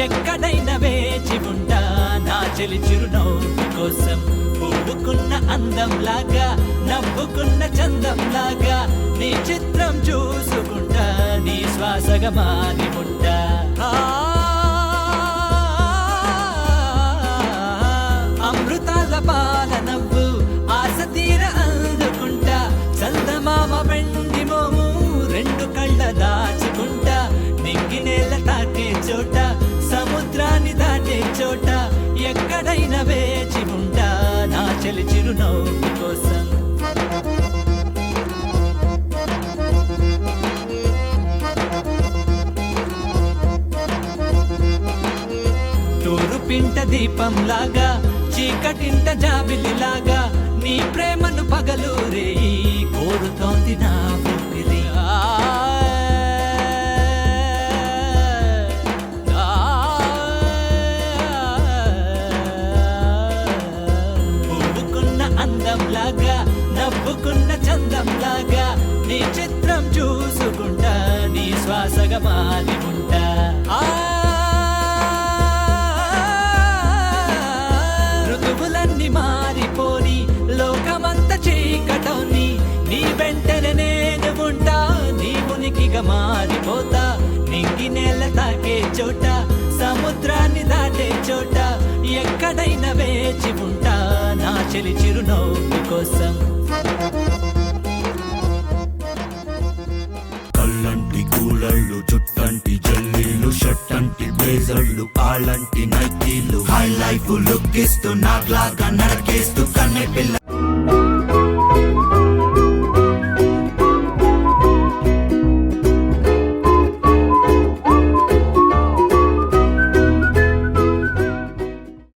ఎక్కడైనా వేచి ఉంటా నా చెలి చిరునవ్వు కోసం. పువ్వుకున్న అందంలాగా నవ్వుకున్న చందంలాగా నీ చిత్రం చూసుకుంటా నీ శ్వాసగా మారి ఉంటా. అమృతాల పాల నవ్వు ఆశ తీర అందుకుంటా. చందమామ వెండి మోము రెండు కళ్ళ దాచుకుంటా. నింగి నేల తాకే చోట సముద్రాన్ని దాటే చోట ఎక్కడైనా వేచి ఉంటా నా చెలి చిరునవ్వు కోసం. తూరు పింట దీపంలాగా చీకటింట జాబిలిలాగా నీ ప్రేమను పగలూరే కోరుతోంది నా ఊపిరి. పువ్వుకున్న అందంలాగా నవ్వుకున్న చందంలాగా నీ చిత్రం చూసుకుంటా నీ శ్వాసగా మారి ఉంటా. ఋతువులన్నీ మారిపోని లోకమంత చీకటోని నీ వెంటనే నేను ఉంటా. నీ ఉనికిగా మారిపోతా. నింగి నేల తాకే చోట సముద్రాన్ని దాటే చోట ఎక్కడైనా వేచి ఉంటా నా చెలి చిరునవ్వు కోసం. కళ్ళంటి కూలళ్ళు చుట్టంటి జల్లీలు షట్టంటి బ్లేజర్లు ఆళ్ళంటి నైటీలు హై లైఫ్ లుక్ ఇస్తూ నాగ్లాగా నరకేస్తూ కన్నె పిల్ల